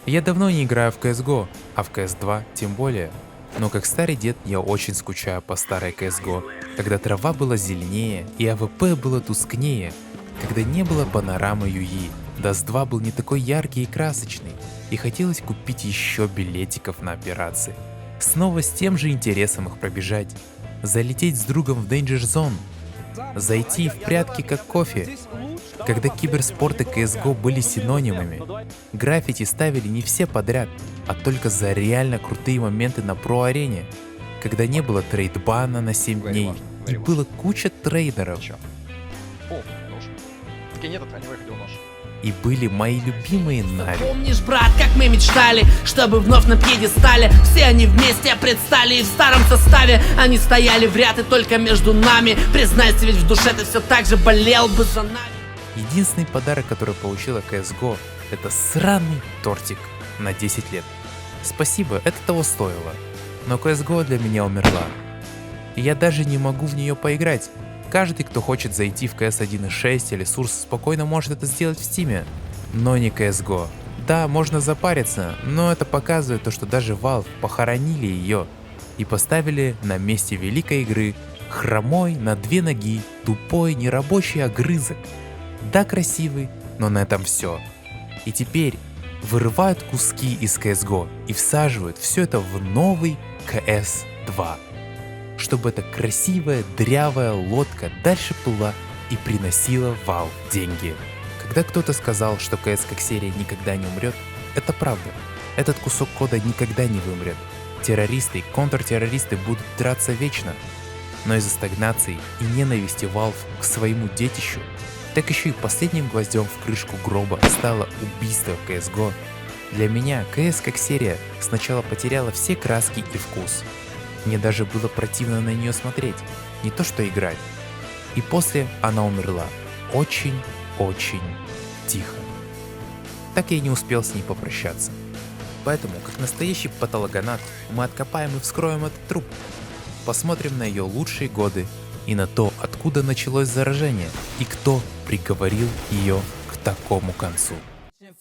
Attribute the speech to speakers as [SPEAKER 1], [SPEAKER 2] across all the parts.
[SPEAKER 1] Я давно не играю в CSGO, а в CS2 тем более. Но как старый дед я очень скучаю по старой CSGO, когда трава была зеленее и АВП было тускнее, когда не было панорамы UI. Dust 2 был не такой яркий и красочный, и хотелось купить еще билетиков на операции. Снова с тем же интересом их пробежать, залететь с другом в Danger Zone, зайти в прятки как кофе. Когда киберспорт и CSGO были синонимами, граффити ставили не все подряд, а только за реально крутые моменты на про-арене, когда не было трейдбана на 7 дней, и было куча трейдеров.
[SPEAKER 2] О, нож. Так и нет, а не выходил нож.
[SPEAKER 1] И были мои любимые Нави.
[SPEAKER 3] Помнишь, брат, как мы мечтали, чтобы вновь на пьедестале все они вместе предстали, и в старом составе они стояли в ряд, и только между нами. Признайся, ведь в душе ты все так же болел бы за нами.
[SPEAKER 1] Единственный подарок, который получила CSGO, это сраный тортик на 10 лет. Спасибо, это того стоило. Но CSGO для меня умерла. И я даже не могу в нее поиграть. Каждый, кто хочет зайти в CS 1.6 или Source, спокойно может это сделать в Steam. Но не CSGO. Да, можно запариться, но это показывает то, что даже Valve похоронили ее и поставили на месте великой игры хромой на 2 ноги, тупой, нерабочий огрызок. Да, красивый, но на этом все. И теперь вырывают куски из CSGO и всаживают все это в новый CS2. Чтобы эта красивая дрявая лодка дальше плыла и приносила Valve деньги. Когда кто-то сказал, что CS как серия никогда не умрет, это правда. Этот кусок кода никогда не вымрет. Террористы и контртеррористы будут драться вечно. Но из-за стагнации и ненависти Valve к своему детищу, так еще и последним гвоздем в крышку гроба стало убийство CSGO. Для меня CS как серия сначала потеряла все краски и вкус. Мне даже было противно на нее смотреть, не то что играть. И после она умерла. Очень тихо. Так я и не успел с ней попрощаться. Поэтому, как настоящий патологоанат, мы откопаем и вскроем этот труп. Посмотрим на ее лучшие годы и на то, откуда началось заражение и кто приговорил ее к такому концу.
[SPEAKER 4] Я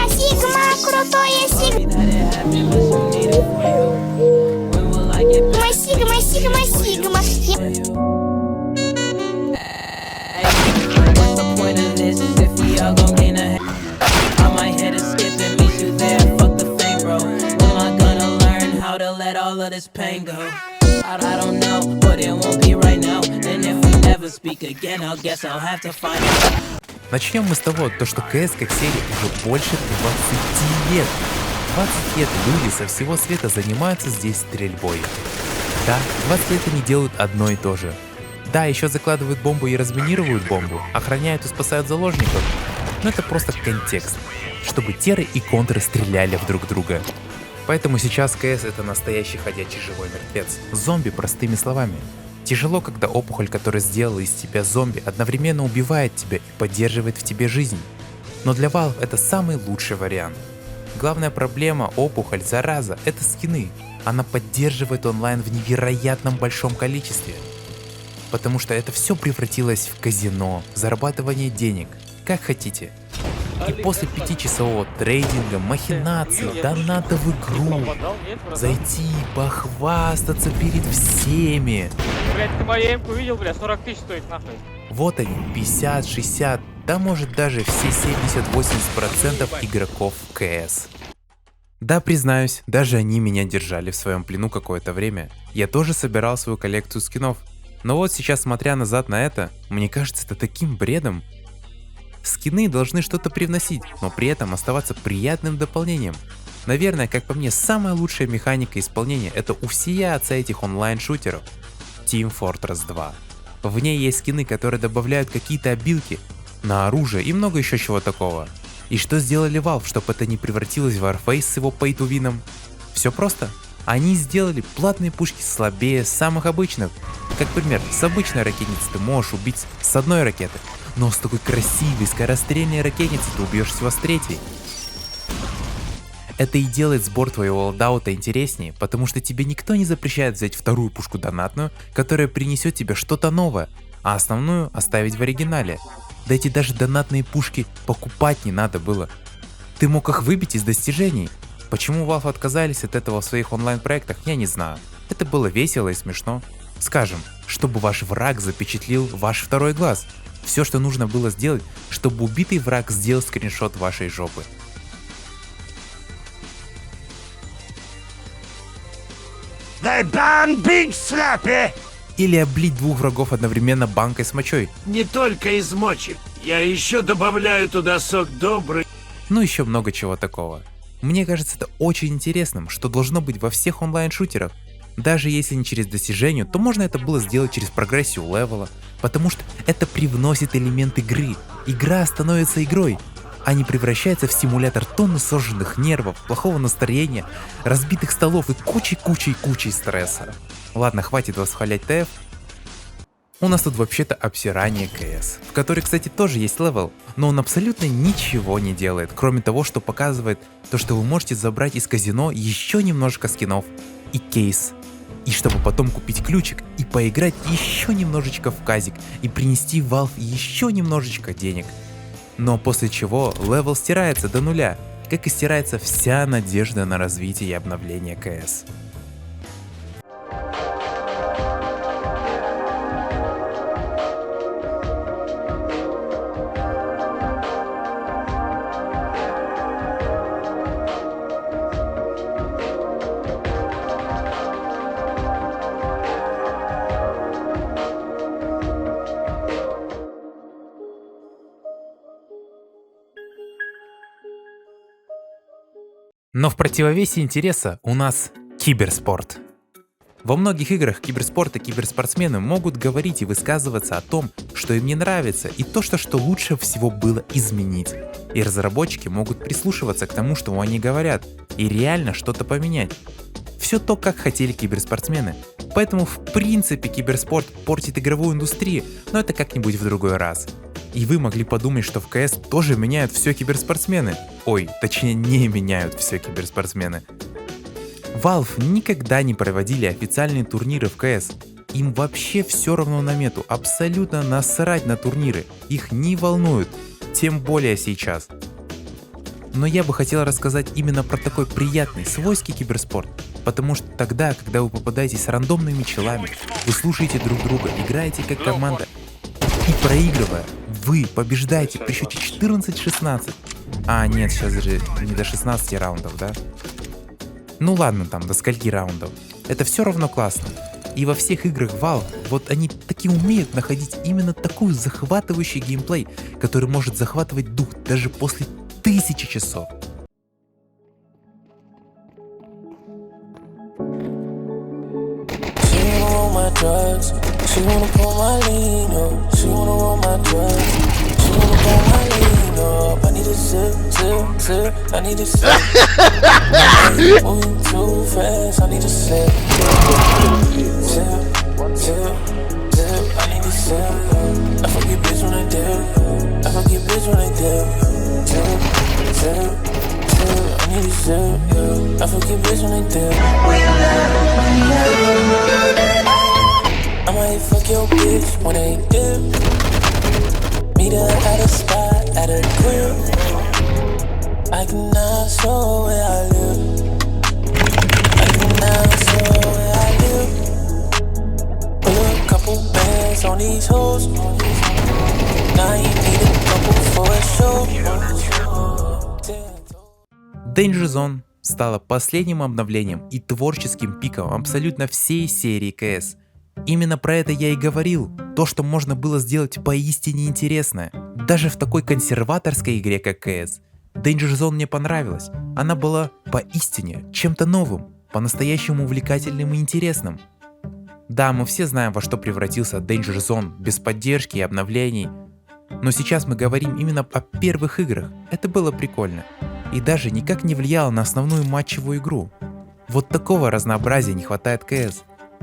[SPEAKER 4] Сигма, крутое Сигма. Сигма.
[SPEAKER 3] All of this pain go. I don't know, but it won't be right now. And if we never speak again, I guess I'll have to find out.
[SPEAKER 1] Начнем мы с того, что CS как серия уже больше 20 лет. 20 лет люди со всего света занимаются здесь стрельбой. Да, 20 лет они делают одно и то же. Да, еще закладывают бомбу и разминируют бомбу, охраняют и спасают заложников. Но это просто контекст, чтобы теры и контры стреляли в друг друга. Поэтому сейчас CS это настоящий ходячий живой мертвец. Зомби, простыми словами. Тяжело, когда опухоль, которая сделала из тебя зомби, одновременно убивает тебя и поддерживает в тебе жизнь. Но для Valve это самый лучший вариант. Главная проблема опухоль, зараза, это скины. Она поддерживает онлайн в невероятном большом количестве. Потому что это все превратилось в казино, зарабатывание денег, как хотите. И после 5-часового трейдинга, махинаций, доната в игру, зайти, похвастаться перед всеми.
[SPEAKER 5] Блять, ты мою эмку видел, бля, 40 тысяч стоит нахуй.
[SPEAKER 1] Вот они, 50, 60, да может даже все 70-80% игроков в CS. Да, признаюсь, даже они меня держали в своем плену какое-то время. Я тоже собирал свою коллекцию скинов. Но вот сейчас, смотря назад на это, мне кажется это таким бредом. Скины должны что-то привносить, но при этом оставаться приятным дополнением. Наверное, как по мне, самая лучшая механика исполнения — это у всея отца этих онлайн-шутеров — Team Fortress 2. В ней есть скины, которые добавляют какие-то обилки на оружие и много еще чего такого. И что сделали Valve, чтобы это не превратилось в Warface с его pay-to-win? Все просто. Они сделали платные пушки слабее самых обычных. Как пример, с обычной ракетницы ты можешь убить с одной ракеты, но с такой красивой скорострельной ракетницей ты убьешь всего с третьей. Это и делает сбор твоего лоудаута интереснее, потому что тебе никто не запрещает взять вторую пушку донатную, которая принесет тебе что-то новое, а основную оставить в оригинале. Да эти даже донатные пушки покупать не надо было. Ты мог их выбить из достижений. Почему Valve отказались от этого в своих онлайн-проектах, я не знаю. Это было весело и смешно. Скажем, чтобы ваш враг запечатлил ваш второй глаз. Все, что нужно было сделать, чтобы убитый враг сделал скриншот вашей жопы. Или облить двух врагов одновременно банкой с мочой.
[SPEAKER 6] Не только из мочи, я еще добавляю туда сок добрый.
[SPEAKER 1] Ну еще много чего такого. Мне кажется это очень интересным, что должно быть во всех онлайн-шутерах. Даже если не через достижение, то можно это было сделать через прогрессию левела, потому что это привносит элемент игры. Игра становится игрой, а не превращается в симулятор тонны сожженных нервов, плохого настроения, разбитых столов и кучей стресса. Ладно, хватит восхвалять ТФ. У нас тут вообще-то обсирание КС, в которой, кстати, тоже есть левел, но он абсолютно ничего не делает, кроме того, что показывает то, что вы можете забрать из казино еще немножко скинов и кейс. И чтобы потом купить ключик и поиграть еще немножечко в казик и принести в Valve еще немножечко денег. Но после чего левел стирается до нуля, как и стирается вся надежда на развитие и обновление КС. Но в противовесе интереса у нас киберспорт. Во многих играх киберспорт и киберспортсмены могут говорить и высказываться о том, что им не нравится, и то, что лучше всего было изменить. И разработчики могут прислушиваться к тому, что они говорят, и реально что-то поменять. Все то, как хотели киберспортсмены. Поэтому в принципе киберспорт портит игровую индустрию, но это как-нибудь в другой раз. И вы могли подумать, что в КС тоже меняют все киберспортсмены. Ой, точнее не меняют все киберспортсмены. Valve никогда не проводили официальные турниры в КС. Им вообще все равно на мету, абсолютно насрать на турниры, их не волнует, тем более сейчас. Но я бы хотел рассказать именно про такой приятный, свойский киберспорт, потому что тогда, когда вы попадаетесь с рандомными челами, вы слушаете друг друга, играете как команда, и проигрывая, вы побеждаете при счете 14-16. А, нет, сейчас же не до 16 раундов, да? Ну ладно, там, до скольки раундов. Это все равно классно. И во всех играх Valve, вот они таки умеют находить именно такой захватывающий геймплей, который может захватывать дух даже после 1000 часов.
[SPEAKER 7] She wanna pull my lean up, she wanna roll my drugs. She wanna pull my lean up, I need a sip, sip, sip, I need a sip. Moving too fast, I need a sip. Sip, sip, sip, I need a sip. I forget bitch when I dip, I forget bitch when I dip. Sip, sip, sip, I need a sip. I forget bitch when I dip. I might fuck your bitch when they dip. Meet her at a spot, at a crib. I cannot show where I live. I cannot show where I live. Put a couple bands on these hoes. Now you need a couple for a show.
[SPEAKER 1] Danger Zone стала последним обновлением и творческим пиком абсолютно всей серии КС. Именно про это я и говорил, то, что можно было сделать поистине интересное. Даже в такой консерваторской игре, как КС. Danger Zone мне понравилась, она была поистине чем-то новым, по-настоящему увлекательным и интересным. Да, мы все знаем, во что превратился Danger Zone без поддержки и обновлений, но сейчас мы говорим именно о первых играх, это было прикольно. И даже никак не влияло на основную матчевую игру. Вот такого разнообразия не хватает КС.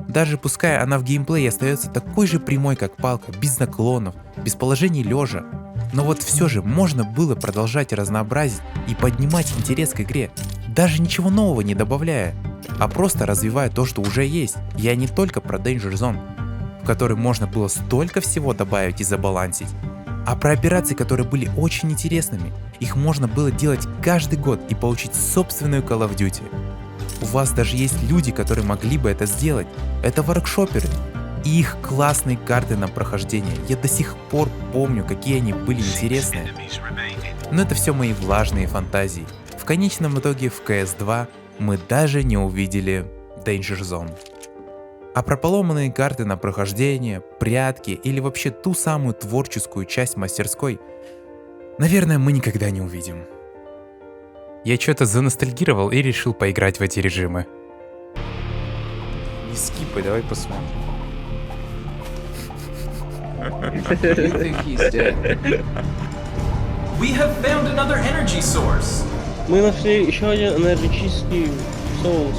[SPEAKER 1] Даже пускай она в геймплее остается такой же прямой, как палка, без наклонов, без положений лежа. Но вот все же можно было продолжать разнообразить и поднимать интерес к игре. даже ничего нового не добавляя, а просто развивая то, что уже есть. Я не только про Danger Zone, в который можно было столько всего добавить и забалансить, а про операции, которые были очень интересными. Их можно было делать каждый год и получить собственную Call of Duty. У вас даже есть люди, которые могли бы это сделать. Это воркшоперы. И их классные карты на прохождение. Я до сих пор помню, какие они были интересные. Но это все мои влажные фантазии. В конечном итоге в CS2 мы даже не увидели Danger Zone. А про поломанные карты на прохождение, прятки или вообще ту самую творческую часть мастерской, наверное, мы никогда не увидим. Я что-то заностальгировал и решил поиграть в эти режимы. Не скипай, давай посмотрим.
[SPEAKER 8] We have found another energy source.
[SPEAKER 9] Мы нашли еще один энергетический соус.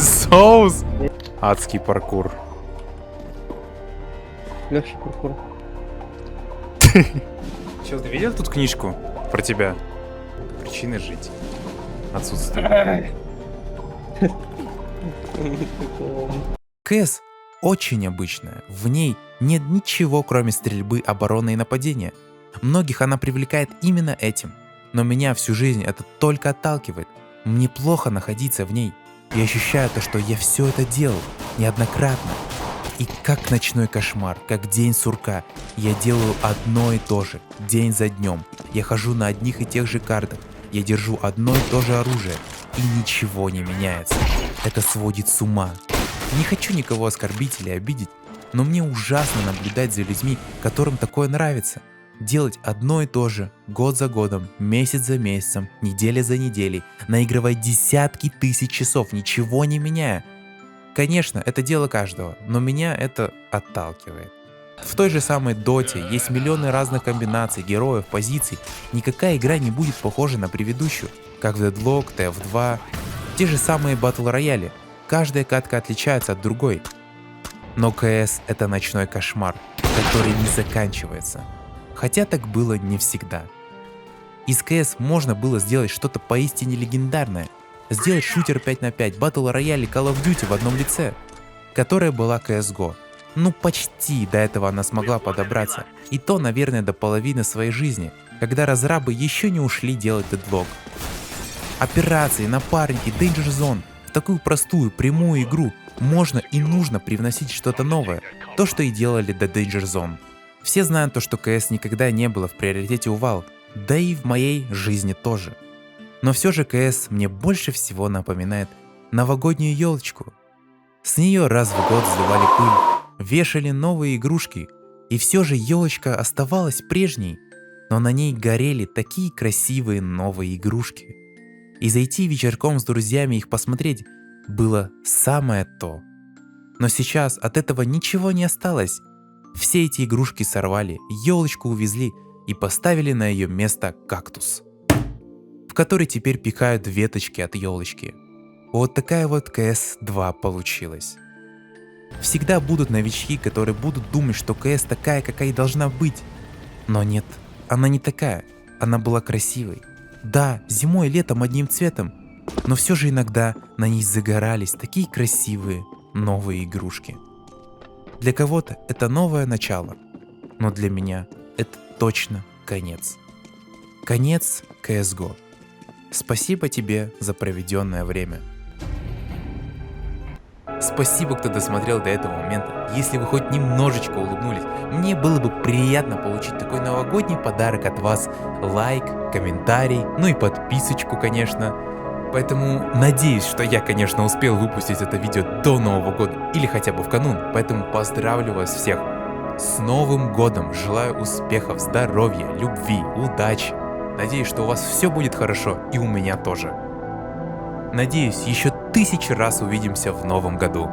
[SPEAKER 1] Соус? Адский паркур.
[SPEAKER 9] Легкий паркур.
[SPEAKER 1] Чел, ты видел тут книжку про тебя? Причины жить. Отсутствие. КС очень обычная. В ней нет ничего, кроме стрельбы, обороны и нападения. Многих она привлекает именно этим. Но меня всю жизнь это только отталкивает. Мне плохо находиться в ней. Я ощущаю то, что я все это делал неоднократно. И как ночной кошмар, как день сурка, я делаю одно и то же, день за днем. Я хожу на одних и тех же картах. Я держу одно и то же оружие. И ничего не меняется. Это сводит с ума. Не хочу никого оскорбить или обидеть, но мне ужасно наблюдать за людьми, которым такое нравится. Делать одно и то же, год за годом, месяц за месяцем, неделя за неделей, наигрывать десятки тысяч часов, ничего не меняя. Конечно, это дело каждого, но меня это отталкивает. В той же самой Доте есть миллионы разных комбинаций, героев, позиций. Никакая игра не будет похожа на предыдущую, как в Deadlock, TF2, те же самые Battle Royale. Каждая катка отличается от другой. Но КС это ночной кошмар, который не заканчивается. Хотя так было не всегда. Из КС можно было сделать что-то поистине легендарное. Сделать шутер 5 на 5, Battle Royale и Call of Duty в одном лице, которая была CSGO. Ну почти до этого она смогла подобраться. И то, наверное, до половины своей жизни, когда разрабы еще не ушли делать Deadlock. Операции, напарники, Danger Zone. В такую простую, прямую игру можно и нужно привносить что-то новое. То, что и делали до Danger Zone. Все знают то, что КС никогда не было в приоритете у Valve, да и в моей жизни тоже. Но все же КС мне больше всего напоминает новогоднюю елочку. С нее раз в год сдували пыль, вешали новые игрушки, и все же елочка оставалась прежней, но на ней горели такие красивые новые игрушки. И зайти вечерком с друзьями их посмотреть было самое то. Но сейчас от этого ничего не осталось. Все эти игрушки сорвали, елочку увезли и поставили на ее место кактус, в который теперь пихают веточки от елочки. Вот такая вот CS2 получилась. Всегда будут новички, которые будут думать, что CS такая, какая и должна быть. Но нет, она не такая, она была красивой. Да, зимой и летом одним цветом, но все же иногда на ней загорались такие красивые новые игрушки. Для кого-то это новое начало, но для меня это точно конец. Конец CSGO. Спасибо тебе за проведенное время. Спасибо, кто досмотрел до этого момента. Если вы хоть немножечко улыбнулись, мне было бы приятно получить такой новогодний подарок от вас. Лайк, комментарий, ну и подписочку, конечно. Поэтому надеюсь, что я, конечно, успел выпустить это видео до Нового года или хотя бы в канун. Поэтому поздравлю вас всех с Новым годом. Желаю успехов, здоровья, любви, удачи. Надеюсь, что у вас все будет хорошо и у меня тоже. Надеюсь, еще 1000 раз увидимся в Новом году.